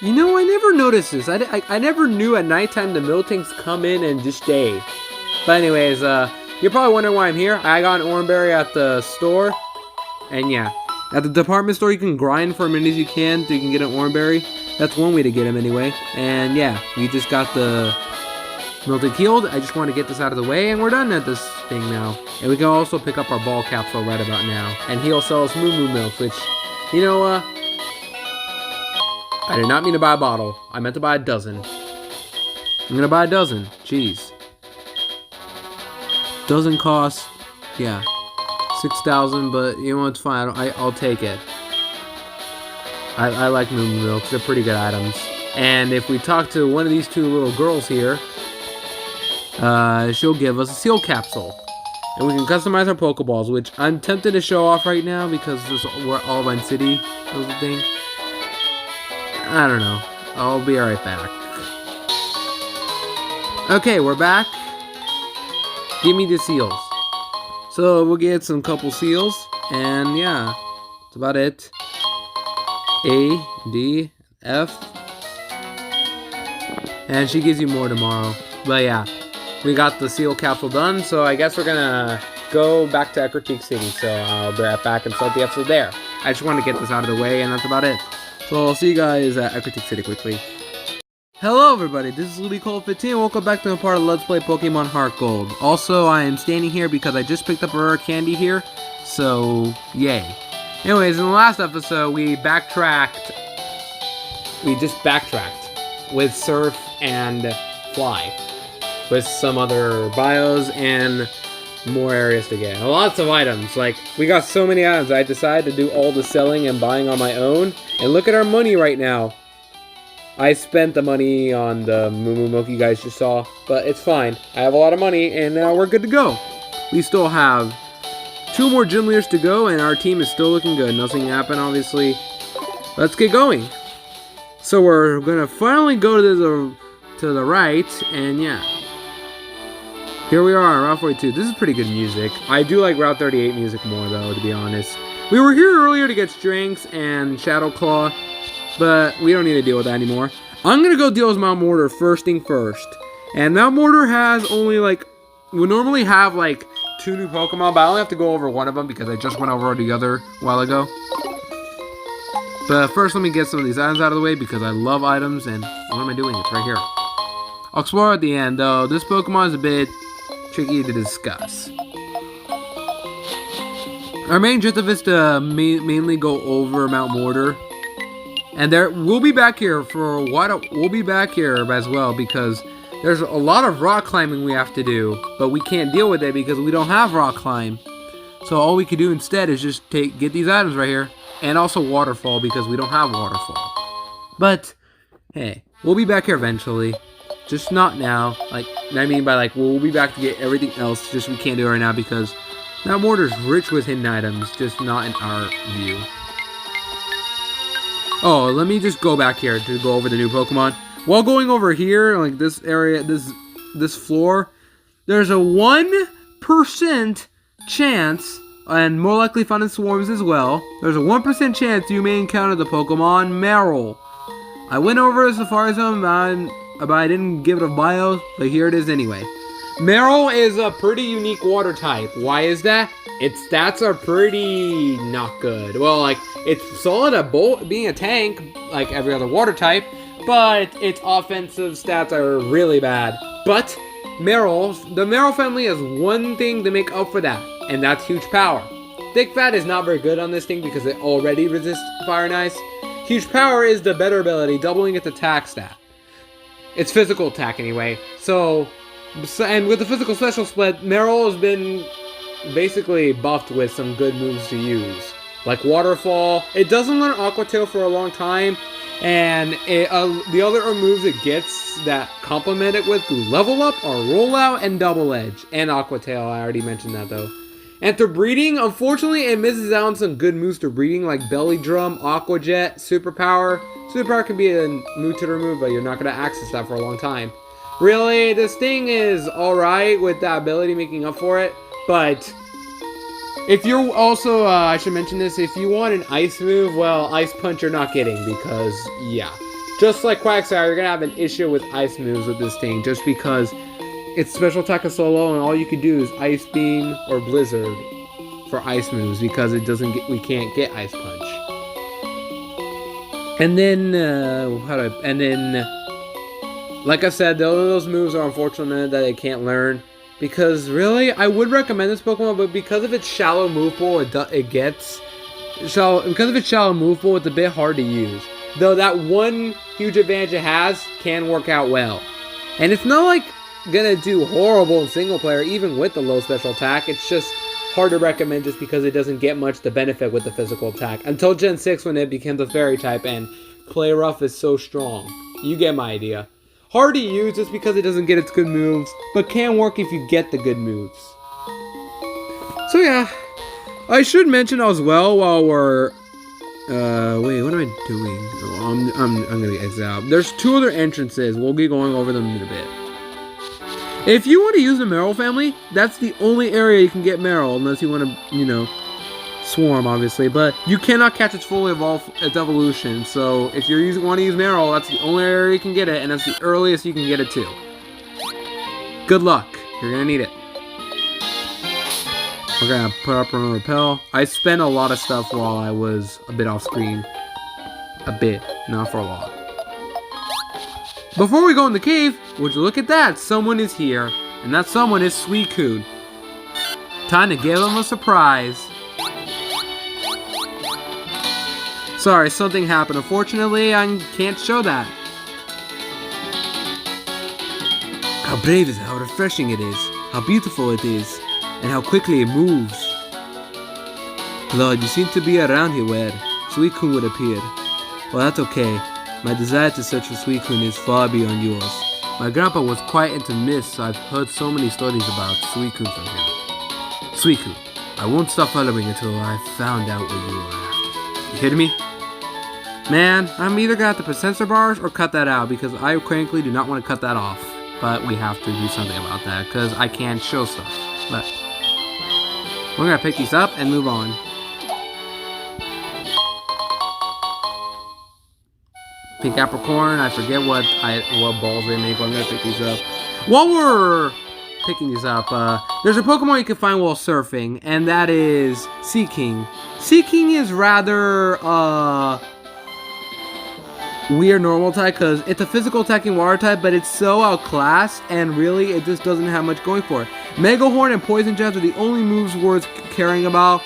You know, I never noticed this. I never knew at nighttime the Miltanks come in and just stay. But anyways, you're probably wondering why I'm here. I got an Oranberry at the store. And yeah, at the department store you can grind for as many as you can so you can get an Oranberry. That's one way to get him anyway. And yeah, we just got the Miltank healed. I just want to get this out of the way and we're done at this thing now. And we can also pick up our ball capsule right about now. And he'll sell us Moomoo Milk, which, you know, I did not mean to buy a bottle. I meant to buy a dozen. I'm gonna buy a dozen. Jeez. Dozen costs, yeah, 6,000, but you know, it's fine. I'll take it. I like Moomoo Milk. They're pretty good items. And if we talk to one of these two little girls here, she'll give us a seal capsule. And we can customize our Pokeballs, which I'm tempted to show off right now because we're all in City. That was the thing. I don't know. I'll be right back. Okay, we're back. Give me the seals. So we'll get some couple seals. And yeah, that's about it. A, D, F. And she gives you more tomorrow. But yeah, we got the seal capsule done. So I guess we're gonna go back to Ecruteak City. So I'll be right back and start the episode there. I just want to get this out of the way and that's about it. So I'll see you guys at Ecruteak City quickly. Hello everybody, this is LudiCold15 and welcome back to a part of Let's Play Pokemon HeartGold. Also, I am standing here because I just picked up a rare candy here, so yay. Anyways, in the last episode we just backtracked with Surf and Fly. With some other bios and more areas to get. Lots of items. Like, we got so many items. I decided to do all the selling and buying on my own. And look at our money right now. I spent the money on the Moomoo Milk you guys just saw. But it's fine. I have a lot of money and now we're good to go. We still have 2 more gym leaders to go and our team is still looking good. Nothing happened, obviously. Let's get going. So we're gonna finally go to the right and yeah. Here we are, Route 42. This is pretty good music. I do like Route 38 music more, though, to be honest. We were here earlier to get Strengths and Shadow Claw, but we don't need to deal with that anymore. I'm going to go deal with Mount Mortar first thing first. And Mount Mortar has only, like, we normally have, like, 2 new Pokemon, but I only have to go over one of them because I just went over the other a while ago. But first, let me get some of these items out of the way because I love items, and what am I doing? It's right here. I'll explore at the end, though. This Pokemon is a bit tricky to discuss. Our main objective is to mainly go over Mount Mortar. And we'll be back here for a while. We'll be back here as well because there's a lot of rock climbing we have to do. But we can't deal with it because we don't have rock climb. So all we could do instead is just get these items right here. And also waterfall because we don't have waterfall. But, hey, we'll be back here eventually. Just not now. Like, I mean by like, we'll be back to get everything else. Just we can't do it right now because Mount Mortar's rich with hidden items. Just not in our view. Oh, let me just go back here to go over the new Pokemon. While going over here, like this area, this floor, there's a 1% chance, and more likely found in swarms as well. There's a 1% chance you may encounter the Pokemon Marill. I went over the Safari Zone, but I didn't give it a bio, but here it is anyway. Marill is a pretty unique water type. Why is that? Its stats are pretty not good. Well, like, it's solid at being a tank, like every other water type, but its offensive stats are really bad. But the Marill family has one thing to make up for that, and that's huge power. Thick Fat is not very good on this thing because it already resists Fire and Ice. Huge Power is the better ability, doubling its attack stat. It's physical attack anyway. So, and with the physical special split, Marill has been basically buffed with some good moves to use. Like Waterfall. It doesn't learn Aqua Tail for a long time. And the other moves it gets that complement it with Level Up are Rollout and Double Edge. And Aqua Tail, I already mentioned that though. And through breeding, unfortunately, it misses out on some good moves to breeding like Belly Drum, Aqua Jet, Superpower. Superpower can be a move to remove, but you're not going to access that for a long time. Really, this thing is alright with that ability making up for it, but if you're also, I should mention this, if you want an Ice move, well, Ice Punch you're not getting because, yeah. Just like Quagsire, you're going to have an issue with ice moves with this thing, just because its special attack is so low, and all you can do is Ice Beam or Blizzard for ice moves, because we can't get Ice Punch. And then, like I said, those moves are unfortunate that they can't learn. Because really, I would recommend this Pokemon, but because of its shallow move pool, because of its shallow move pool, it's a bit hard to use. Though that one huge advantage it has can work out well. And it's not like gonna do horrible in single player, even with the low special attack. It's just hard to recommend just because it doesn't get much to benefit with the physical attack. Until Gen 6 when it becomes a fairy type and Play Rough is so strong. You get my idea. Hard to use just because it doesn't get its good moves, but can work if you get the good moves. So yeah, I should mention as well while we're wait, what am I doing? Oh, I'm gonna exit out. There's 2 other entrances. We'll be going over them in a bit. If you want to use the Meryl family, that's the only area you can get Meryl, unless you want to, Swarm, obviously. But you cannot catch its fully its evolution. So if you want to use Meryl, that's the only area you can get it, and that's the earliest you can get it too. Good luck. You're gonna need it. We're gonna put up on Repel. I spent a lot of stuff while I was a bit off screen. A bit, not for a lot. Before we go in the cave, would you look at that? Someone is here, and that someone is Suicune. Time to give him a surprise. Sorry, something happened. Unfortunately, I can't show that. How brave is it? How refreshing it is. How beautiful it is. And how quickly it moves. Lord, you seem to be around here where Suicune would appear. Well, that's okay. My desire to search for Suicune is far beyond yours. My grandpa was quite into myths, so I've heard so many stories about Suicune from him. Suicune, I won't stop following until I've found out what you are after. You hear me? Man, I'm either gonna have to put sensor bars or cut that out, because I frankly do not want to cut that off. But we have to do something about that, because I can't show stuff. But we're gonna pick these up and move on. Pink Apricorn, I forget what balls they make. I'm gonna pick these up. While we're picking these up, there's a Pokemon you can find while surfing, and that is Seaking. Seaking is rather weird normal type, because it's a physical attacking water type, but it's so outclassed, and really it just doesn't have much going for it. Mega Horn and Poison Jabs are the only moves worth caring about.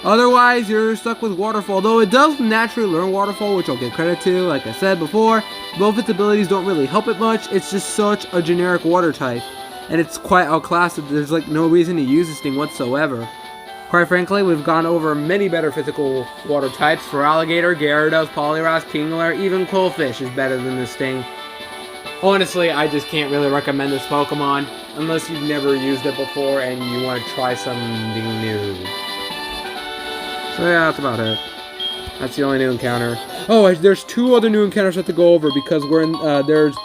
Otherwise, you're stuck with Waterfall, though it does naturally learn Waterfall, which I'll give credit to. Like I said before, both its abilities don't really help it much. It's just such a generic water type, and it's quite outclassed. There's like no reason to use this thing whatsoever. Quite frankly, we've gone over many better physical water types. For Alligator, Gyarados, Poliwrath, Kingler, even Quillfish is better than this thing. Honestly, I just can't really recommend this Pokemon unless you've never used it before and you want to try something new. So yeah, that's about it. That's the only new encounter. Oh, there's 2 other new encounters I have to go over, because we're in, there's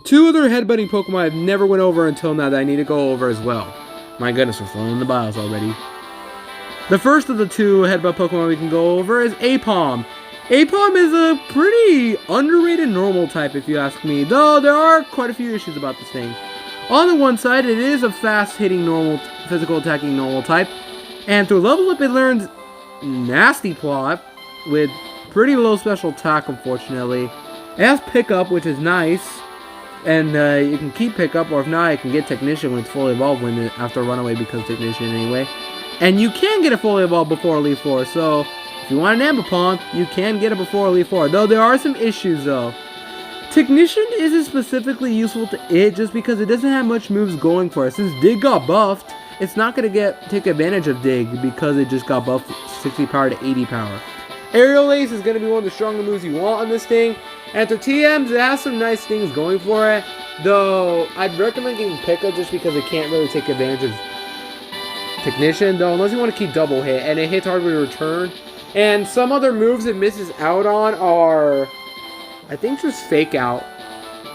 2 other headbutting Pokemon I've never went over until now that I need to go over as well. My goodness, we're flowing in the bios already. The first of the 2 headbutt Pokemon we can go over is Apom. Apom is a pretty underrated normal type, if you ask me, though there are quite a few issues about this thing. On the one side, it is a fast-hitting normal, physical attacking normal type, and through level up it learns Nasty Plot with pretty low special attack, unfortunately. It has pickup, which is nice, and you can keep pickup, or if not, it can get Technician when it's fully evolved, after Runaway becomes Technician anyway. And you can get it fully evolved before Elite Four, so if you want an Ambipom, you can get it before Elite Four, though there are some issues though. Technician isn't specifically useful to it just because it doesn't have much moves going for it. Since Dig got buffed, it's not going to take advantage of Dig because it just got buffed 60 power to 80 power. Aerial Ace is going to be one of the stronger moves you want on this thing. And through TMs, it has some nice things going for it. Though, I'd recommend getting Pickup just because it can't really take advantage of Technician. Though, unless you want to keep double hit. And it hits hard with return. And some other moves it misses out on are, I think, just Fake Out.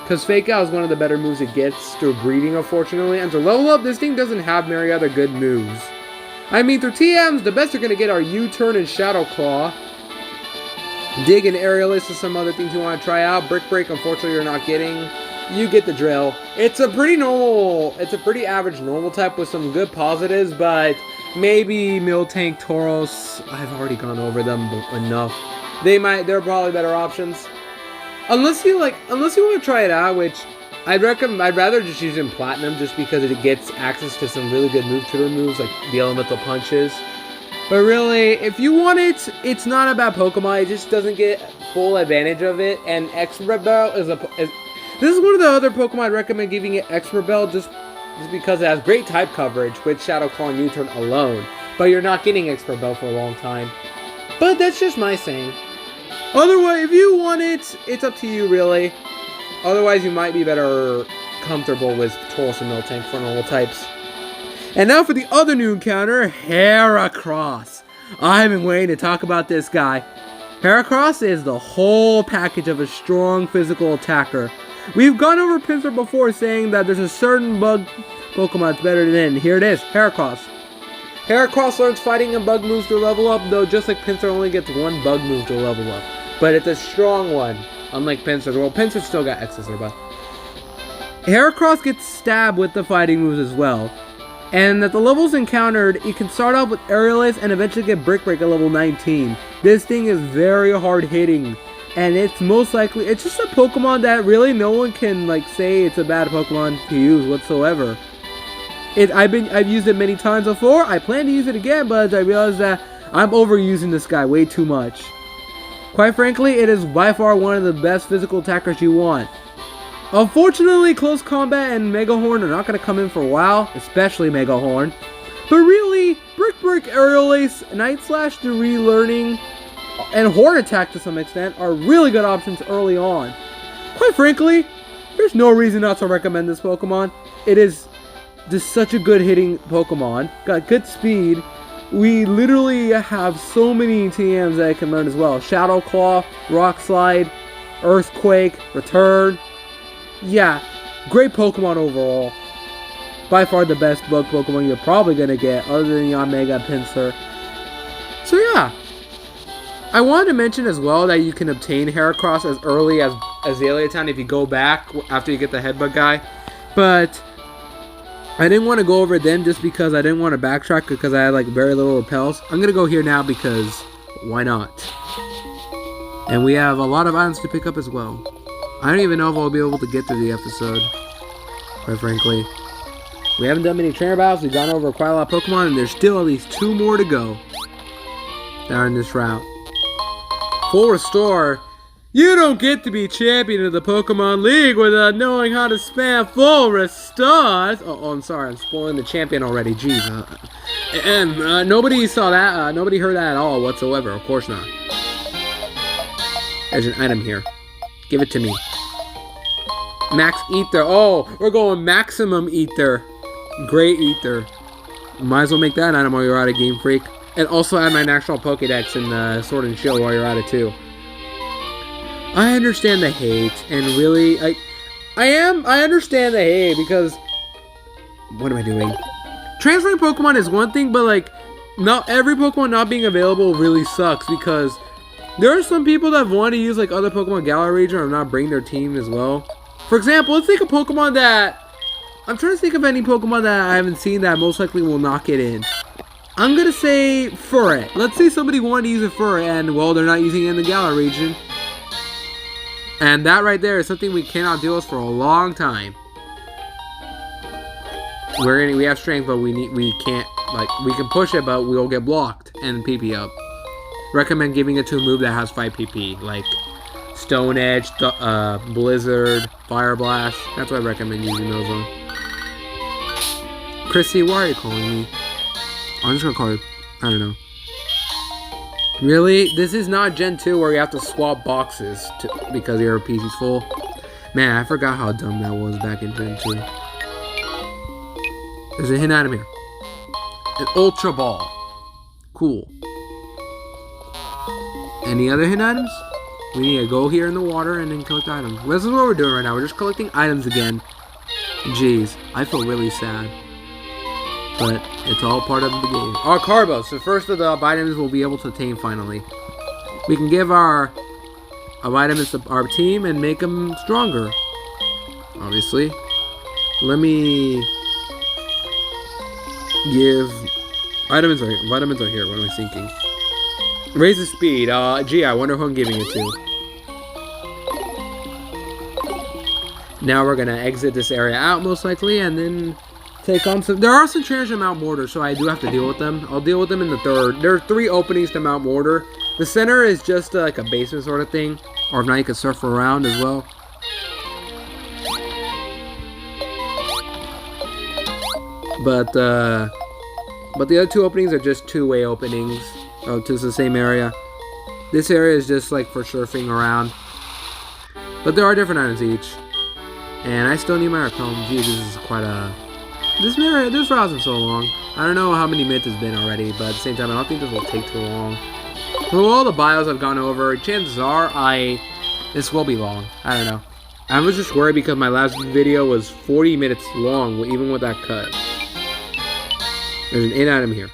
Because Fake Out is one of the better moves it gets through breeding, unfortunately. And to level up, this thing doesn't have many other good moves. I mean, through TMs, the best you're going to get are U-Turn and Shadow Claw. Dig and Aerialist is some other things you want to try out. Brick Break, unfortunately, you're not getting. You get the drill. It's a pretty average normal type with some good positives, but maybe Miltank, Tauros, I've already gone over them enough. They're probably better options. Unless you want to try it out, which I'd rather just use in Platinum just because it gets access to some really good move tutor moves like the Elemental Punches. But really, if you want it, it's not a bad Pokemon. It just doesn't get full advantage of it. And Expert Bell this is one of the other Pokemon I'd recommend giving it Expert Bell just because it has great type coverage with Shadow Claw and U-Turn alone. But you're not getting Expert Bell for a long time. But that's just my saying. Otherwise, if you want it, it's up to you, really. Otherwise, you might be better comfortable with Tauros and Miltank for normal types. And now for the other new encounter, Heracross. I've been waiting to talk about this guy. Heracross is the whole package of a strong physical attacker. We've gone over Pinsir before saying that there's a certain bug Pokemon that's better than. Here it is, Heracross. Heracross learns fighting and bug moves to level up, though just like Pinsir only gets one bug move to level up. But it's a strong one, unlike Pinsir. Well, Pinsir still got X-Scissor, but Heracross gets stabbed with the fighting moves as well. And at the levels encountered, you can start off with Aerialist and eventually get Brick Break at level 19. This thing is very hard hitting. And it's most likely, it's just a Pokemon that really no one can say it's a bad Pokemon to use whatsoever. I've used it many times before. I plan to use it again, but I realized that I'm overusing this guy way too much. Quite frankly, it is by far one of the best physical attackers you want. Unfortunately, Close Combat and Mega Horn are not going to come in for a while, especially Mega Horn. But really, Brick Break, Aerial Ace, Night Slash, the Relearning, and Horn Attack to some extent are really good options early on. Quite frankly, there's no reason not to recommend this Pokemon. It is just such a good hitting Pokemon, got good speed. We literally have so many TMs that I can learn as well. Shadow Claw, Rock Slide, Earthquake, Return. Yeah, great Pokemon overall. By far the best bug Pokemon you're probably going to get other than Yanmega and Pinsir. So yeah. I wanted to mention as well that you can obtain Heracross as early as Azalea Town if you go back after you get the Headbutt guy. But I didn't want to go over it then just because I didn't want to backtrack because I had very little repels. I'm going to go here now because why not? And we have a lot of items to pick up as well. I don't even know if I'll be able to get through the episode, quite frankly. We haven't done many trainer battles, we've gone over quite a lot of Pokemon, and there's still at least 2 more to go that are in this route. Full Restore. You don't get to be champion of the Pokemon League without knowing how to spam Full Restore. Oh, I'm sorry, I'm spoiling the champion already, jeez. Nobody saw that, nobody heard that at all whatsoever, of course not. There's an item here. Give it to me. Max Ether. Oh, we're going Maximum Ether. Great Ether. Might as well make that item while you're at it, Game Freak. And also add my National Pokédex in Sword and Shield while you're at it too. I understand the hate, and really, I understand the hate because, what am I doing? Transferring Pokemon is one thing, but not every Pokemon not being available really sucks because there are some people that want to use other Pokemon Galar region or not bring their team as well. For example, let's take a Pokemon that... I'm trying to think of any Pokemon that I haven't seen that most likely will not get in. I'm going to say Furret. Let's say somebody wanted to use a Furret and, well, they're not using it in the Galar region. And that right there is something we cannot deal with for a long time. We have strength, but we can't, we can push it, but we'll get blocked and PP up. Recommend giving it to a move that has 5 PP, like Stone Edge, Blizzard, Fire Blast. That's what I recommend using those on. Chrissy, why are you calling me? I'm just gonna call you. I don't know. Really? This is not Gen 2 where you have to swap boxes because your PC's full. Man, I forgot how dumb that was back in Gen 2. There's a hint item here. An Ultra Ball. Cool. Any other hint items? We need to go here in the water and then collect items. This is what we're doing right now. We're just collecting items again. Jeez, I feel really sad. But it's all part of the game. Our Carbos. The first of the items we'll be able to attain finally. We can give our vitamins to our team and make them stronger. Obviously. Let me give vitamins are here. What am I thinking? Raise the speed. Gee, I wonder who I'm giving it to. Now we're gonna exit this area out most likely, and then take on some. There are some trainers in Mount Mortar, so I do have to deal with them. I'll deal with them in the third. There are 3 openings to Mount Mortar. The center is just like a basement sort of thing, or if not, you can surf around as well. But the other 2 openings are just 2-way openings. Oh, to the same area. This area is just like for surfing around. But there are different items each. And I still need my repel. Gee, this is quite a... This route isn't so long. I don't know how many minutes it's been already, but at the same time, I don't think this will take too long. With all the bios I've gone over, chances are this will be long. I don't know. I was just worried because my last video was 40 minutes long, even with that cut. There's an hidden item here.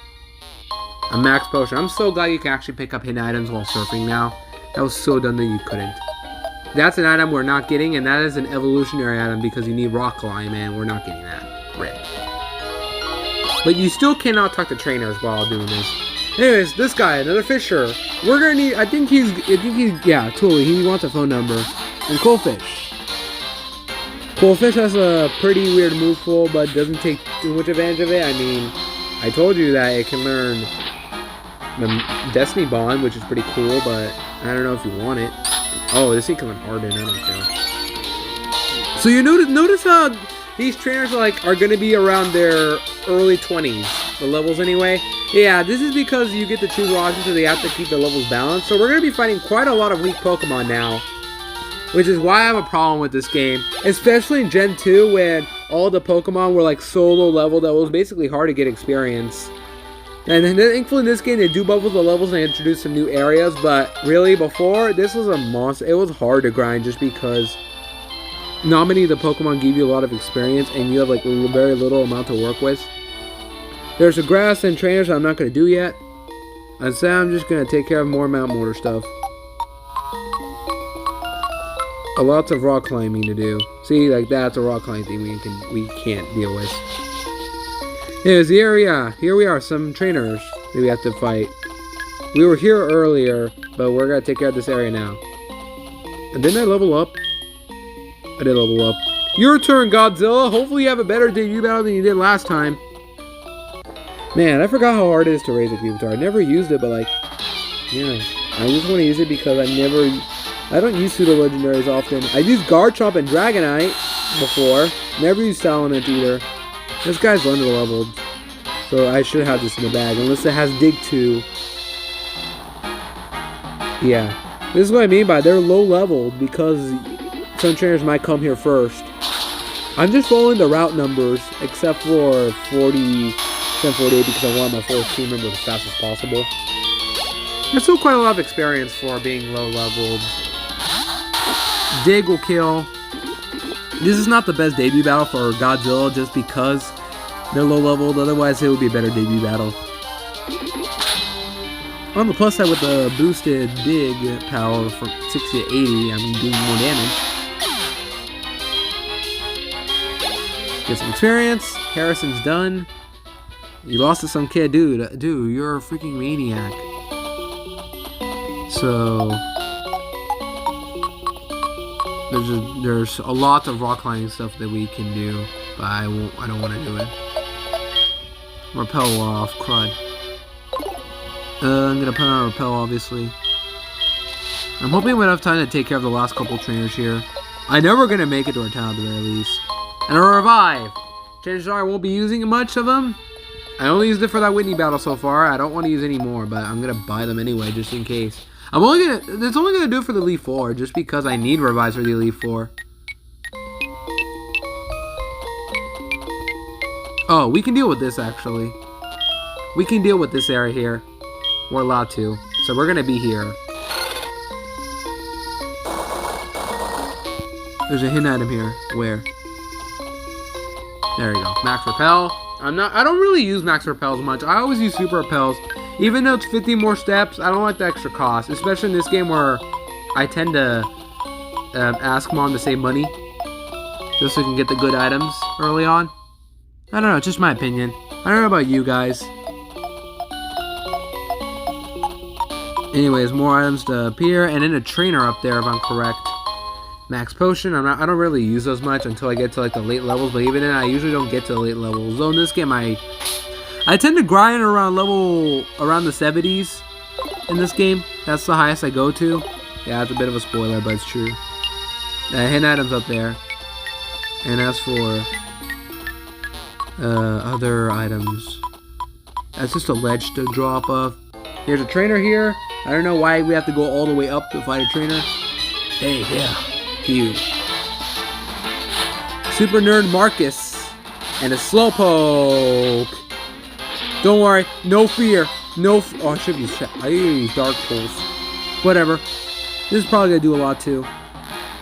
A max potion. I'm so glad you can actually pick up hidden items while surfing now. That was so dumb that you couldn't. That's an item we're not getting, and that is an evolutionary item because you need rock climb, and we're not getting that. Rip. But you still cannot talk to trainers while doing this. Anyways, this guy, another fisher. We're gonna need. I think he's. Yeah, totally. He wants a phone number. And Coalfish. Coalfish has a pretty weird move pool, but doesn't take too much advantage of it. I mean, I told you that it can learn the Destiny Bond, which is pretty cool, but I don't know if you want it. Oh, this thing can learn Arden. I don't care. So you notice how these trainers are going to be around their early 20s, the levels anyway. Yeah, this is because you get to choose options, so they have to keep the levels balanced. So we're going to be fighting quite a lot of weak Pokemon now, which is why I have a problem with this game, especially in Gen 2 when all the Pokemon were like so low level that it was basically hard to get experience. And then thankfully in this game they do bubble the levels and they introduce some new areas, but really before, this was a monster. It was hard to grind just because not many of the Pokemon give you a lot of experience and you have like very little amount to work with. There's a grass and trainers I'm not going to do yet. Instead I'm just going to take care of more Mount Mortar stuff. A lot of rock climbing to do. See, like that's a rock climbing thing we can't deal with. Here's the area. Here we are, some trainers that we have to fight. We were here earlier, but we're gonna take care of this area now. And didn't I level up? I did level up. Your turn, Godzilla. Hopefully you have a better debut battle than you did last time. Man, I forgot how hard it is to raise a Cubitar. I never used it, but like, yeah. I just want to use it because I don't use pseudo legendaries often. I used Garchomp and Dragonite before. Never used Salamence either. This guy's under leveled, so I should have this in the bag, unless it has Dig 2. Yeah, this is what I mean by they're low leveled because some trainers might come here first. I'm just following the route numbers, except for 40, 48 because I want my 4th team member as fast as possible. That's still quite a lot of experience for being low leveled. Dig will kill. This is not the best debut battle for Godzilla just because they're low leveled, otherwise it would be a better debut battle. On the plus side with the boosted dig power from 60 to 80, I'm doing more damage. Get some experience. Harrison's done. You lost to some kid, dude, you're a freaking maniac. So there's a lot of rock climbing stuff that we can do, but I don't want to do it. Repel wore off, crud. I'm gonna put on Repel, obviously. I'm hoping we have time to take care of the last couple trainers here. I know we're gonna make it to our town at the very least. And a Revive! Chances are I won't be using much of them. I only used it for that Whitney battle so far. I don't want to use any more, but I'm gonna buy them anyway, just in case. It's only gonna do it for the Elite Four, just because I need Revives for the Elite Four. Oh, we can deal with this actually. We can deal with this area here. We're allowed to. So we're gonna be here. There's a hidden item here. Where? There we go. Max Repel. I don't really use Max Repels much. I always use Super Repels. Even though it's 50 more steps, I don't like the extra cost. Especially in this game where I tend to ask Mom to save money just so we can get the good items early on. I don't know, it's just my opinion. I don't know about you guys. Anyways, more items to appear, and then a trainer up there if I'm correct. Max potion. I don't really use those much until I get to like the late levels, but even then I usually don't get to the late levels. Though in this game I tend to grind around around the 70s in this game. That's the highest I go to. Yeah, it's a bit of a spoiler, but it's true. Hidden items up there. And as for other items, that's just a ledge to drop off. Here's a trainer here. I don't know why we have to go all the way up to fight a trainer. Hey, yeah, you. Super Nerd Marcus and a Slowpoke. Don't worry, no fear. Oh, I should use Dark Pulse. Whatever. This is probably gonna do a lot too.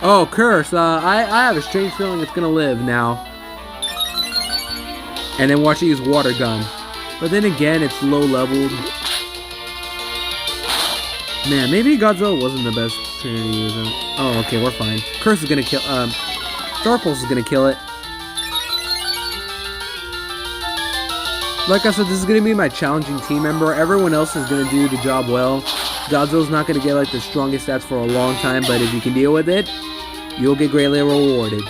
Oh, Curse. I have a strange feeling it's gonna live now. And then watch it use Water Gun. But then again, it's low leveled. Man, maybe Godzilla wasn't the best trainer to use. Oh, okay, we're fine. Curse is gonna kill. Dark Pulse is gonna kill it. Like I said, this is gonna be my challenging team member. Everyone else is gonna do the job well. Godzilla's not gonna get like the strongest stats for a long time, but if you can deal with it, you'll get greatly rewarded.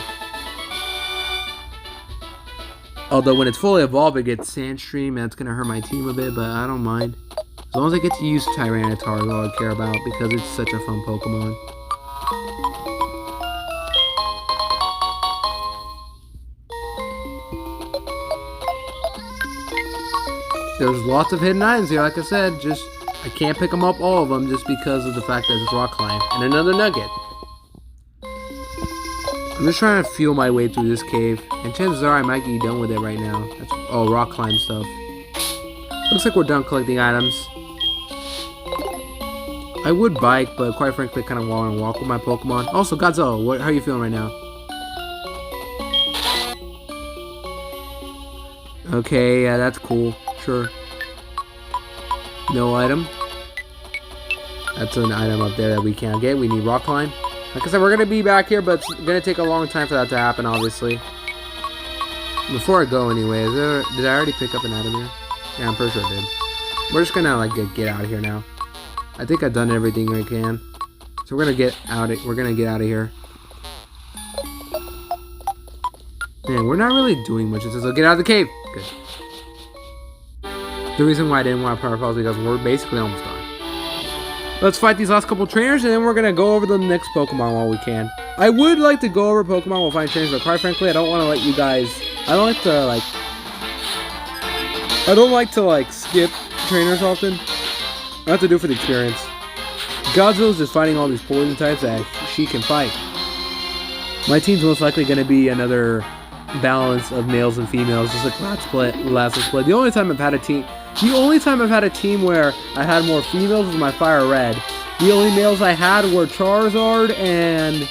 Although when it's fully evolved, it gets Sandstream, and that's gonna hurt my team a bit, but I don't mind. As long as I get to use Tyranitar is all I care about, because it's such a fun Pokemon. There's lots of hidden items here, like I said, I can't pick them up, all of them, just because of the fact that it's Rock Climb. And another Nugget. I'm just trying to feel my way through this cave, and chances are I might get done with it right now. Rock Climb stuff. Looks like we're done collecting items. I would bike, but quite frankly, I kind of want to walk with my Pokemon. Also, Godzilla, how are you feeling right now? Okay, yeah, that's cool. Sure. No item. That's an item up there that we can't get. We need Rock Climb. Like I said, we're going to be back here, but it's going to take a long time for that to happen, obviously. Before I go anyway, did I already pick up an item here? Yeah, I'm pretty sure I did. We're just going to like get out of here now. I think I've done everything I can. So we're going to get out of here. Man, we're not really doing much. It says, get out of the cave. Good. The reason why I didn't want to power pause is because we're basically almost done. Let's fight these last couple trainers, and then we're going to go over the next Pokemon while we can. I would like to go over Pokemon while fighting trainers, but quite frankly, I don't want to let you guys... I don't like to skip trainers often. I have to do it for the experience. Godzilla's just fighting all these poison types that she can fight. My team's most likely going to be another balance of males and females, just like last split. The only time I've had a team where I had more females was my Fire Red. The only males I had were Charizard and...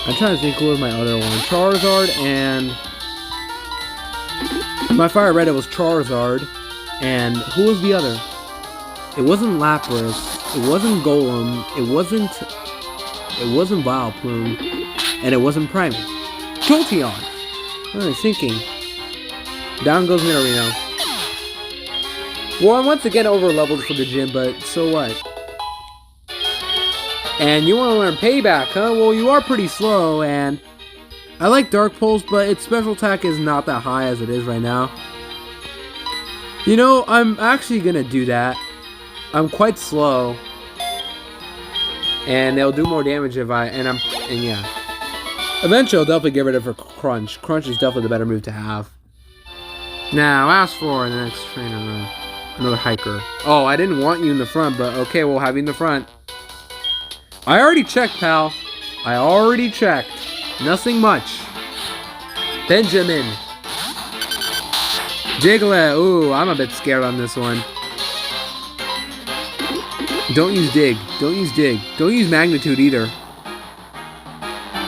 I'm trying to think who was my other one. Charizard and... My Fire Red, it was Charizard. And who was the other? It wasn't Lapras. It wasn't Golem. It wasn't Vileplume. And it wasn't Primeape. Jolteon! What am I thinking? Down goes Nidorino. Well, I'm once again over-leveled for the gym, but so what? And you want to learn Payback, huh? Well, you are pretty slow, and... I like Dark Pulse, but its special attack is not that high as it is right now. You know, I'm actually gonna do that. I'm quite slow. And they'll do more damage if yeah. Eventually, I'll definitely get rid of her Crunch. Crunch is definitely the better move to have. Now, as for the next trainer, another hiker. Oh, I didn't want you in the front, but okay, we'll have you in the front. I already checked, pal. I already checked. Nothing much. Benjamin. Diglett. Ooh, I'm a bit scared on this one. Don't use Dig. Don't use Dig. Don't use Magnitude either.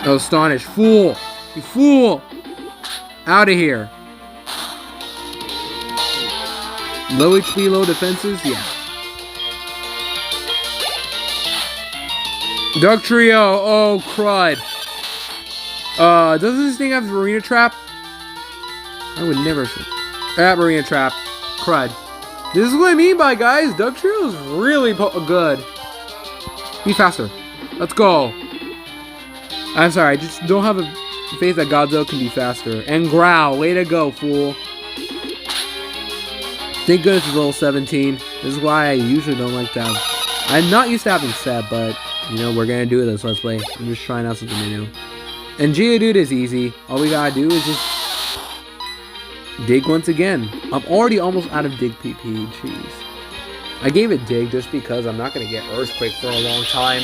Oh, Astonish. Fool. You fool. Out of here. Low HP, low defenses? Yeah. Duck Trio. Oh, crud. Doesn't this thing have Marina Trap? I would never say that. Marina Trap. Crud. This is what I mean by, guys. Duck Trio is really good. Be faster. Let's go. I'm sorry. I just don't have a faith that Godzilla can be faster. And Growl. Way to go, fool. Thank goodness it's level 17. This is why I usually don't like to have... I'm not used to having Seb, but, you know, we're gonna do this. Let's play. I'm just trying out something new. And Geodude is easy. All we gotta do is just dig once again. I'm already almost out of dig PP. Jeez. I gave it dig just because I'm not gonna get Earthquake for a long time.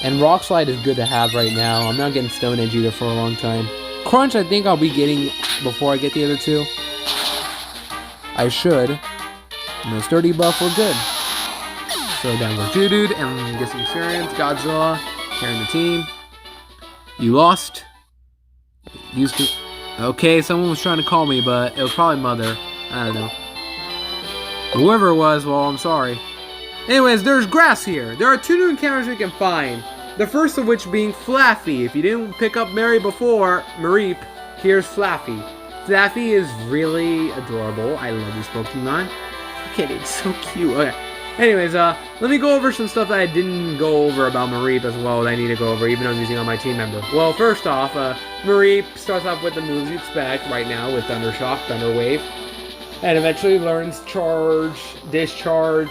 And Rock Slide is good to have right now. I'm not getting Stone Edge either for a long time. Crunch I think I'll be getting before I get the other two. I should. No Sturdy buff, we're good. So down goes Geodude, and get some experience. Godzilla, carrying the team. You lost. Used to. Okay, someone was trying to call me, but it was probably Mother. I don't know. Whoever it was, well, I'm sorry. Anyways, there's grass here. There are 2 new encounters we can find. The first of which being Flaffy. If you didn't pick up Mary before, Mareep, here's Flaffy. Flaffy is really adorable. I love this Pokemon. Look at it, it's so cute. Okay. Anyways, let me go over some stuff that I didn't go over about Mareep as well that I need to go over, even though I'm using on my team member. Well, first off, Mareep starts off with the moves you expect right now with Thunder Shock, Thunder Wave, and eventually learns Charge, Discharge,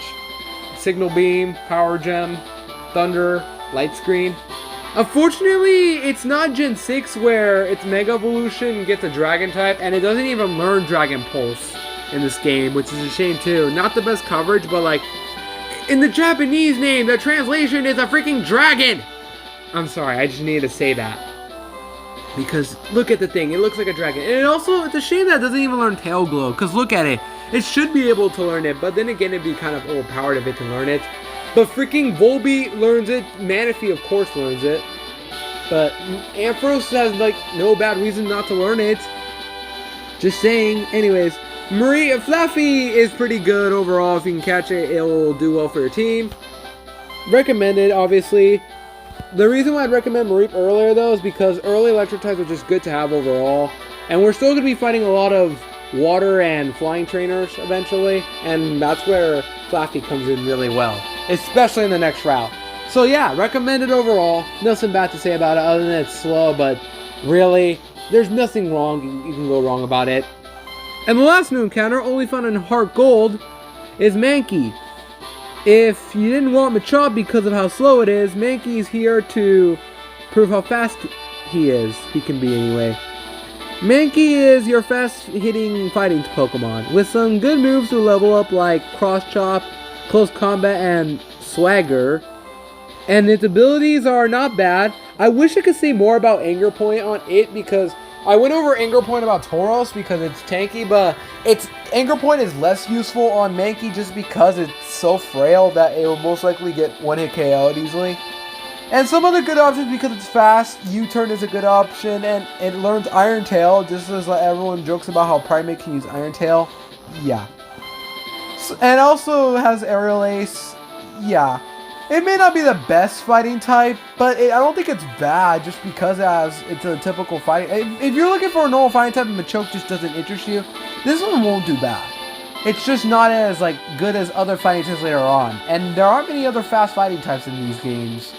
Signal Beam, Power Gem, Thunder, Light Screen. Unfortunately, it's not Gen 6 where it's Mega Evolution gets a Dragon type, and it doesn't even learn Dragon Pulse in this game, which is a shame too. Not the best coverage, but like, in the Japanese name, the translation is a freaking dragon! I'm sorry, I just needed to say that. Because, look at the thing, it looks like a dragon. And also, it's a shame that it doesn't even learn Tail Glow, because look at it. It should be able to learn it, but then again, it'd be kind of overpowered if it can learn it. But freaking Volbeat learns it, Manaphy of course learns it. But Ampharos has like no bad reason not to learn it. Just saying. Anyways, Flaffy is pretty good overall. If you can catch it, it'll do well for your team. Recommended, obviously. The reason why I'd recommend Mareep earlier though is because early electric types are just good to have overall. And we're still going to be fighting a lot of water and flying trainers eventually. And that's where Flaffy comes in really well. Especially in the next route. So yeah, recommended overall. Nothing bad to say about it other than it's slow, but really, there's nothing wrong you can go wrong about it. And the last new encounter, only found in HeartGold, is Mankey. If you didn't want Machop because of how slow it is, Mankey's here to prove how fast he can be anyway. Mankey is your fast-hitting fighting Pokemon, with some good moves to level up like Cross Chop, Close Combat, and Swagger. And its abilities are not bad. I wish I could say more about Anger Point on it because I went over Anger Point about Tauros because it's tanky, but its Anger Point is less useful on Mankey just because it's so frail that it will most likely get one-hit KO'd easily. And some other good options because it's fast. U-Turn is a good option, and it learns Iron Tail, just as like, everyone jokes about how Primate can use Iron Tail. Yeah. And also has Aerial Ace. Yeah. It may not be the best fighting type, but I don't think it's bad just because it's a typical fighting. If you're looking for a normal fighting type and Machoke just doesn't interest you, this one won't do bad. It's just not as like good as other fighting types later on. And there aren't many other fast fighting types in these games.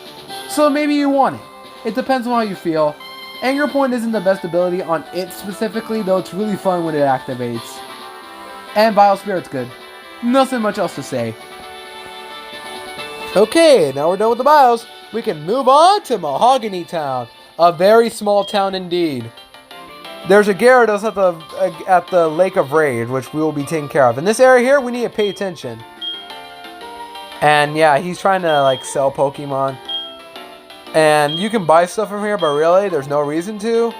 So maybe you want it. It depends on how you feel. Anger Point isn't the best ability on it specifically, though it's really fun when it activates. And Vile Spirit's good. Nothing much else to say. Okay, now we're done with the bios. We can move on to Mahogany Town. A very small town indeed. There's a Gyarados at the Lake of Rage, which we will be taking care of. In this area here, we need to pay attention. And yeah, he's trying to like sell Pokemon. And you can buy stuff from here, but really, there's no reason to.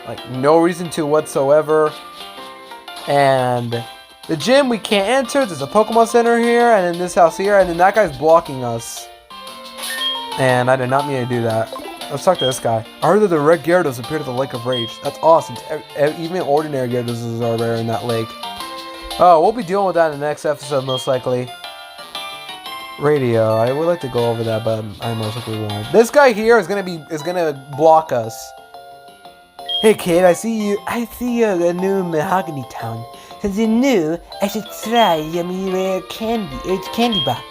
Like, no reason to whatsoever. And the gym we can't enter. There's a Pokemon Center here, and in this house here, and then that guy's blocking us. And I did not mean to do that. Let's talk to this guy. I heard that the red Gyarados appeared at the Lake of Rage. That's awesome. Even ordinary Gyarados are there in that lake. Oh, we'll be dealing with that in the next episode, most likely. radio. I would like to go over that, but I most likely won't. This guy here is gonna block us. Hey kid, I see you a new Mahogany Town. Since you're new, I should try yummy rare candy. It's candy bar.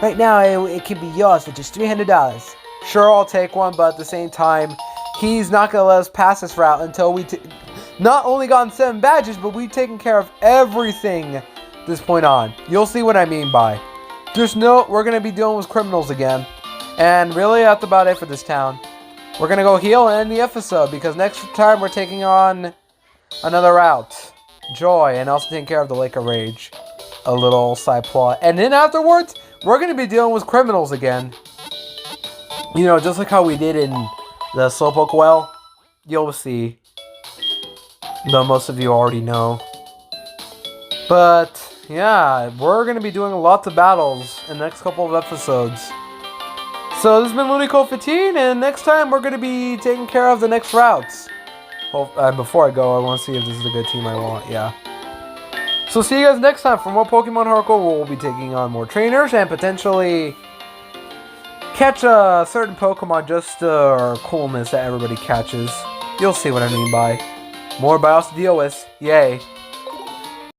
Right now, it can be yours for just $300. Sure, I'll take one, but at the same time, he's not gonna let us pass this route until we not only gotten 7 badges, but we've taken care of everything this point on. You'll see what I mean by. We're gonna be dealing with criminals again. And really, that's about it for this town. We're gonna go heal and end the episode, because next time we're taking on another route. Joy, and also taking care of the Lake of Rage. A little side plot. And then afterwards, we're gonna be dealing with criminals again. You know, just like how we did in the Slowpoke Well. You'll see. Though most of you already know. But, yeah, we're going to be doing lots of battles in the next couple of episodes. So, this has been LunaCode15, and next time we're going to be taking care of the next routes. Before I go, I want to see if this is a good team I want, yeah. So, see you guys next time for more Pokemon HeartGold, where we'll be taking on more trainers and potentially catch a certain Pokemon just for coolness that everybody catches. You'll see what I mean by. More battles to deal with. Yay.